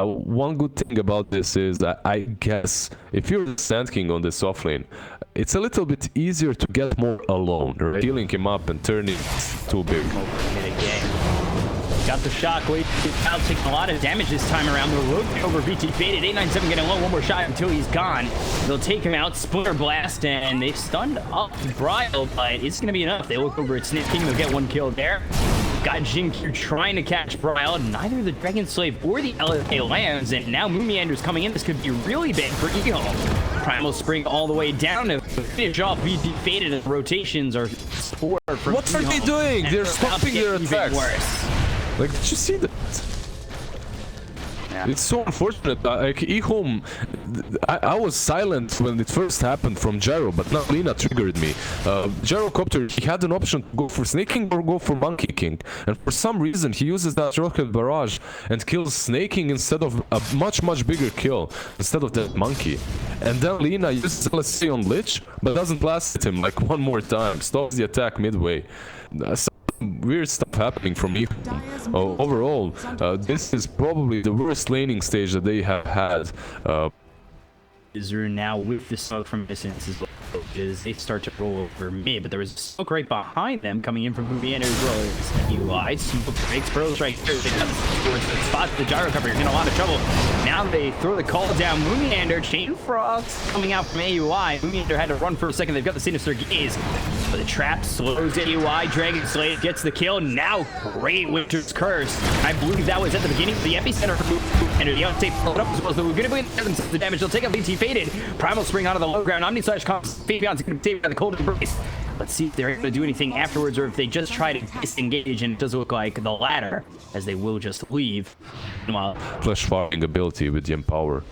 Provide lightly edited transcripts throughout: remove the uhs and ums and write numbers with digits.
One good thing about this is that I guess if you're the Sand King on this off lane, it's a little bit easier to get more alone, right? Healing him up and turning too big. Got the shockwave. Kyle taking a lot of damage this time around. They'll rotate over VT faded. 897 getting low. One more shot until he's gone. They'll take him out. Splinter blast, and they've stunned up Brile, but it's going to be enough. They look over at Snake King. They'll get one kill there. Got Jinkyu trying to catch Brile. Neither the Dragon Slave or the LFA lands, and now Moonmeander's coming in. This could be really big for EHOME. Primal Spring all the way down to finish off VT faded, and rotations are scored from What are they doing? They're stopping their attacks. Worse. Like, did you see that? Yeah. It's so unfortunate. Like, EHOME, I was silent when it first happened from Gyro, but now Lina triggered me. Gyrocopter, he had an option to go for Snake King or go for Monkey King. And for some reason, he uses that rocket barrage and kills Snake King instead of a much bigger kill, instead of that Monkey. And then Lina uses LSC on Lich, but doesn't blast him like one more time. Stops the attack midway. Weird stuff happening from EHOME. Overall, this is probably the worst laning stage that they have had. Izru now with the smoke from Essence as well, as they start to roll over mid, but there was a smoke right behind them coming in from Moonmeander as well. As UI smoke breaks Pearls right here. They got the spot the gyro cover. You're in a lot of trouble. Now they throw the call down. Moonmeander, Chain Frost coming out from AUI. Moonmeander had to run for a second. They've got the Sinister Gaze, but the trap slows AUI. Dragon Slave gets the kill. Now great Winter's Curse. I believe that was at the beginning of the epicenter for Moonmeander. The outtake followed up as well. So we're going to be themselves the damage. They'll take out BT faded. Primal Spring out of the low ground. Omni Slash comes. Fabian's going to be saved by the cold embrace. Let's see if they're able to do anything afterwards, or if they just try to disengage, and it does look like the latter, as they will just leave. Meanwhile, flash firing ability with the Empower.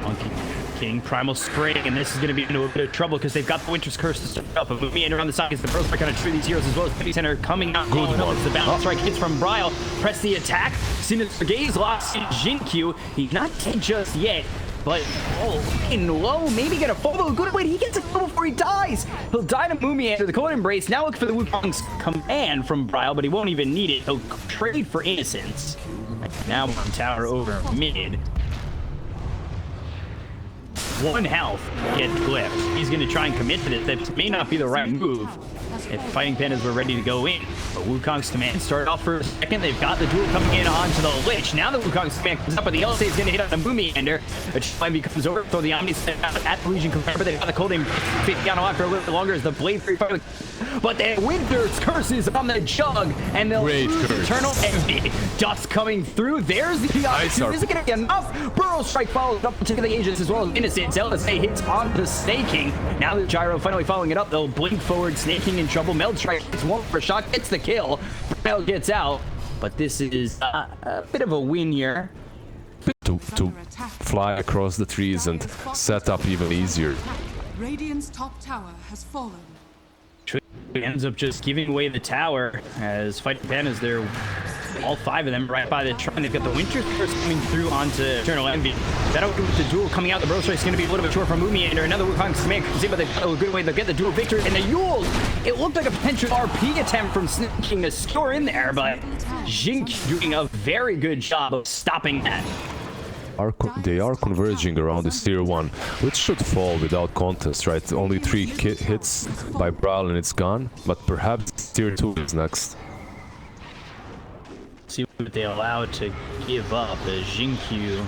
Monkey King, Primal Spring, and this is going to be into a bit of trouble because they've got the Winter's Curse to start up. But moving in around the side is the Pearl Strike on a tree these heroes, as well as Heavy Center coming out. Good one. It's the balance strike hits from Brile. Press the attack. Sinister Gaze lost in Jinkyu. He's not dead just yet. But, in low, maybe get a follow. Good wait, he gets a kill before he dies. He'll die to Moonmeander, the Cold Embrace. Now look for the Wukong's command from Brile, but he won't even need it. He'll trade for Innocence. Now one tower over mid. One health gets glyphed. He's going to try and commit to this. That may not be the right move if Fighting Pandas were ready to go in. But Wukong's command started off for a second. They've got the duel coming in onto the Lich. Now the Wukong's command comes up, but the LSA is going to hit on the Moonmeander. A Chime becomes over, throw the Omni out at the Legion command, but they've got the Cold Fabian on for a little bit longer as the Blade Free Fire. But the Winter's Curse is on the Jug, and they'll lose Eternal Envy. Dust coming through. There's the opportunity. Is it going to get enough? Burrow Strike follows up to the agents as well as Innocence. LSA hits on the Snake King. Now the Gyro finally following it up. They'll blink forward. Snake King in trouble. Meld Strike hits one for a shot, gets the kill. Brile gets out, but this is a bit of a win here. To fly across the trees and set up even easier. Radiant's top tower has fallen. Ends up just giving away the tower as Fighting Pandas there. All five of them right by the shrine. They've got the Winter's Curse coming through onto Eternal Envy. That with the duel coming out, the Bro Strike is going to be a little bit short from Moonmeander. Another Wukong's command comes in, but they've got a good way to get the duel victory. And the Yule, it looked like a potential RP attempt from Snake King to score in there, but Jink doing a very good job of stopping that. They are converging around this tier 1, which should fall without contest, right? Only 3 hits by Brile and it's gone, but perhaps tier 2 is next. See what they allow to give up as Jinkyu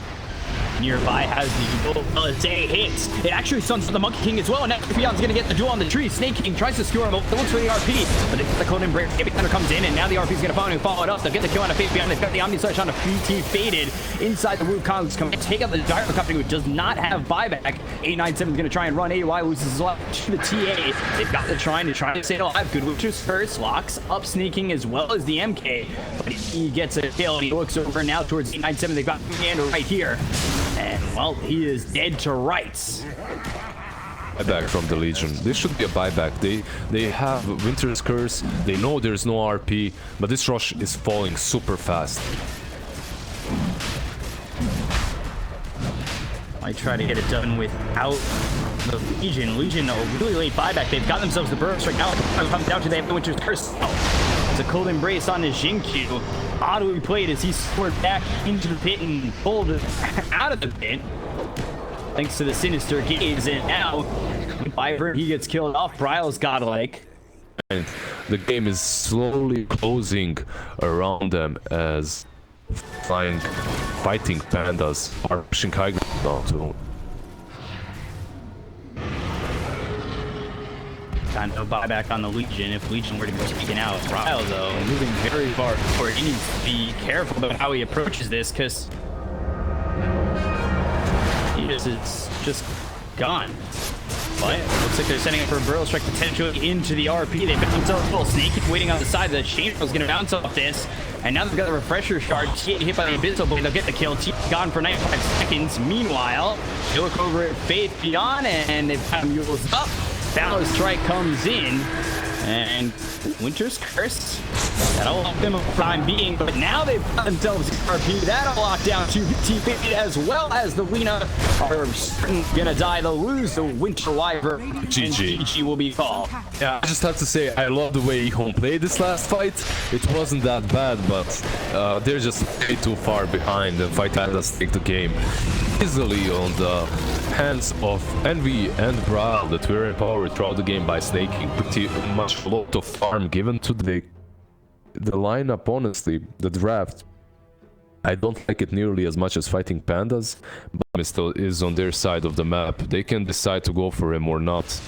nearby has the LSA hits. It actually stuns the Monkey King as well, and now Fabian's gonna get the duel on the tree. Snake King tries to skewer him, looks for the RP, but the Cold Embrace comes in, and now the RP's gonna follow it up. They'll get the kill on a Fabian. They've got the Omni Slash on a BT faded inside the Wukong's come take out the Gyrocopter, who does not have buyback. 897 is gonna try and run. AUI loses a lot to the TA. They've got the try to stay alive. Good Winter's Curse locks up Snake King as well as the MK, but he gets a kill. He looks over now towards 897. They've got Meander right here. And, well, he is dead to rights. Buyback from the Legion. This should be a buyback. They have Winter's Curse. They know there's no RP, but this rush is falling super fast. I try to get it done without the Legion. Legion, a really late buyback. They've got themselves the Burrow Strike. Now it comes down to they have the Winter's Curse. So a cold embrace on his Jinkyu. Oddly played as he scored back into the pit and pulled it out of the pit. Thanks to the sinister gaze, and now Vibrant, he gets killed off. Bryle's godlike. And the game is slowly closing around them as fighting pandas are pushing high ground now too. Kind of buyback on the Legion if Legion were to be taken out. Bryle, though, moving very far forward. He needs to be careful about how he approaches this, because it's just gone. But looks like they're setting up for a Burrow Strike potentially into the RP. They've got themselves a little sneaky waiting on the side. The Chain was going to bounce off this. And now they've got the Refresher Shard. T hit by the Abyssal Blade. They'll get the kill. T gone for 95 seconds. Meanwhile, they look over at Faith Beyond, and they've got Mules up. Valor Strike comes in, and Winter's Curse. That'll lock them up for the time being, but now they've got themselves RP. That'll lock down to T50 as well as the Lina are certain gonna die. They'll lose the Winter Wyvern, and GG will be called. Yeah, I just have to say, I love the way EHOME played this last fight. It wasn't that bad, but they're just way too far behind, and PandaS take the game easily on the hands of Envy and Brawl that were empowered throughout the game by snaking pretty much a lot of farm given to the lineup. Honestly, the draft, I don't like it nearly as much as fighting pandas, but still is on their side of the map. They can decide to go for him or not.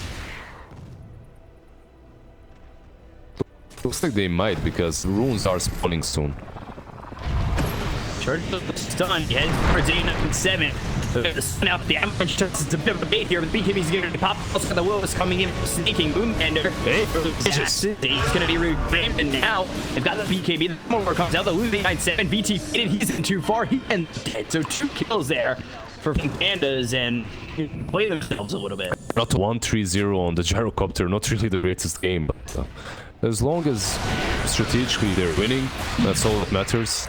Looks like they might, because runes are spawning soon. Charge the stun, head towards 897. The stun out, the avalanche turns to a bit of a bait here, but BKB's going to pop. Also got the Willis coming in, sneaking Boomender. He's going to be reclaimed, and now they've got the BKB. The more comes out, the losing 97. BT faded, he's in too far, he ends dead. So 2 kills there for pandas, and play themselves a little bit. Not 1-3-0 on the gyrocopter, not really the greatest game, but as long as strategically they're winning, that's all that matters.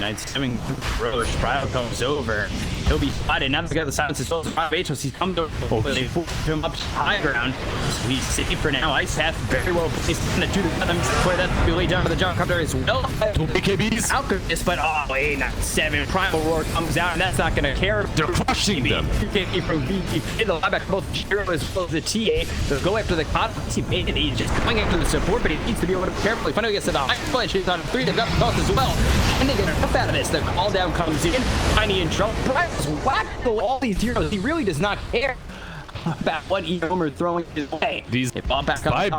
97 Roche, Bryle comes over. He'll be spotted. Now they've got the silence as well as Atos. He's come over. They pull him up to high ground. So he's safe for now. Ice Path very well placed in the 2 to them. Before that, be laid down to the gyrocopter as well. 2 BKBs. Alchemist, but oh, wait, not 7. Primal Roar comes out, and that's not going to care. They're crushing them. BKB from BT. The buyback both Shiro as well as the TA. They'll go after the Cod. He's just going after the support, but he needs to be able to carefully. Finally gets to the high flash. He's on 3. They've got the toss as well. And they get enough out of this. The call down comes in. Tiny in trouble. Bryle's whacked all these heroes. He really does not care about what EHOME are throwing his way. These buybacks, man.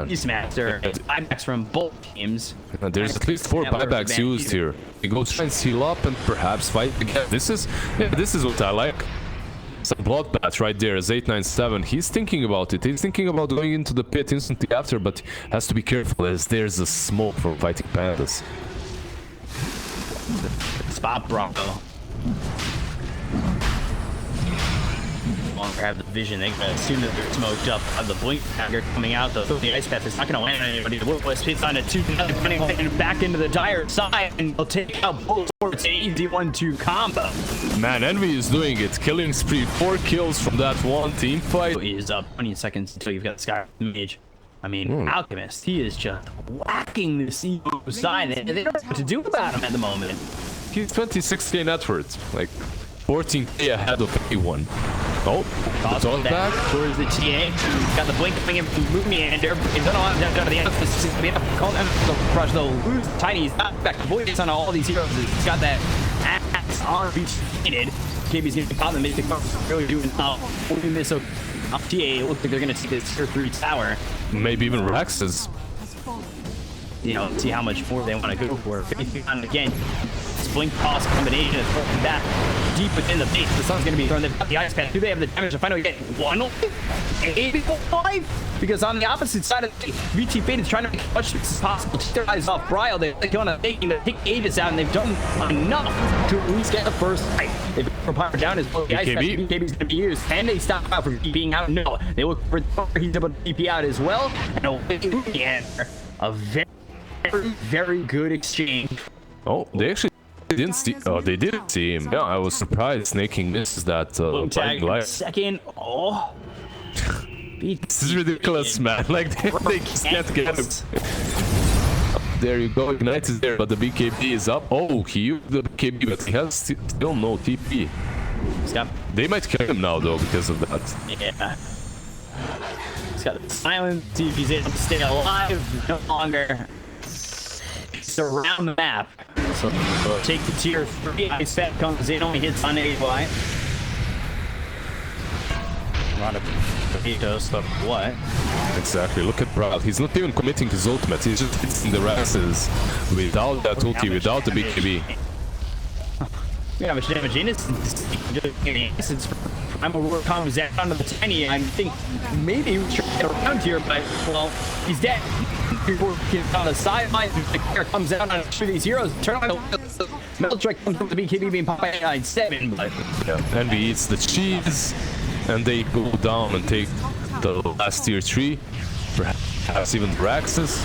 Beastmaster. Buybacks from both teams. There's at least 4 buybacks used here. He goes try and seal up and perhaps fight again. This is what I like. Some bloodbath right there as 897. He's thinking about it. He's thinking about going into the pit instantly after, but has to be careful as there's a smoke from fighting pandas. Spot Bronco. Longer have the vision. They assume that they're smoked up. The blink dagger coming out. The ice path is not going to land on anybody. The Willis hits on a 2 and back into the dire side, and they'll take out both. It's an easy 1-2 combo. Man, Envy is doing it. Killing spree. 4 kills from that one team fight. Is up 20 seconds until you've got Sky Mage. I mean, Alchemist, he is just whacking the CEO side, and they don't know what to do about him at the moment. He's 26k net worth, like 14k ahead of anyone. Oh, the dog back towards the TA. He's got the blink coming in from Meander. He's done all down to the end. This is going to be enough to call down the crush. They'll lose Tiny. He's not back. The voice on all these heroes. He's got that axe on defeated. KB's going to call them. They really doing holding this up. TA, it looks like they're going to take this tier 3 tower. Maybe even Rex's. You know, see how much more they want to go for. And again, this blink toss combination is throwing back deep within the base. The sun's going to be thrown. They've got the ice path. Do they have the damage to finally get 185? Because on the opposite side of the VT Fate is trying to make as much as possible to their eyes off Bryle. They're going to take Aegis out, and they've done enough to at least get the first fight. They've from power down as well. The ice path BKB is going to be used. Can they stop out from being out? No. They look for he's able to DP out as well. And a very good exchange. Oh, they actually didn't see. Oh, they didn't see him. Yeah, I was surprised. Snaking misses that tag life. Second. Oh. This is ridiculous, man. Like, they just can't get him. There you go, Ignite is there, but the BKB is up. Oh, he used the BKB, but he has still no TP. They might kill him now, though, because of that. Yeah. He's got the silence, see if he's able to stay alive no longer. It's around the map. So take the tier 3. Ice Fat comes in, only hits on AY. Lot of potatoes, but what? Exactly, look at Brad. He's not even committing his ultimate. He's just hitting the Raxes without that ulti, without the BKB. Yeah, much damage innocence. Innocence Primal Roar comes down to the tiny. I think maybe he was trying to get around here, but well, he's dead. People on the sideline, the player comes out on these heroes. Turn on the Metal Strike comes from the BKB being popped by 9-7, but yeah, Envy eats the cheese, and they go down and take the last tier 3, perhaps even the Raxes.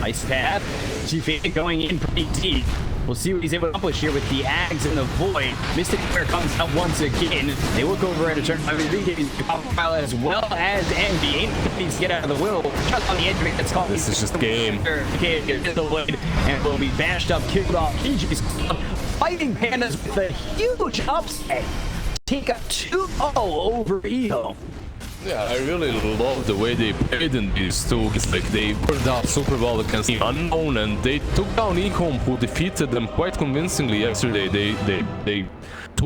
Ice Path, GFA going in pretty deep. We'll see what he's able to accomplish here with the Ags and the Void. Mystic Bear comes out once again. They look over at a turn 5 profile as well as Envy. Needs to get out of the will. Just on the edge of it, that's called. This is just game. Okay, get the Void and will be bashed up, killed off. PG's fighting PandaS with a huge upset. Take a 2-0 over EHOME. Yeah, I really love the way they played in these two. It's like they burned out super well against the unknown, and they took down EHOME, who defeated them quite convincingly yesterday. They took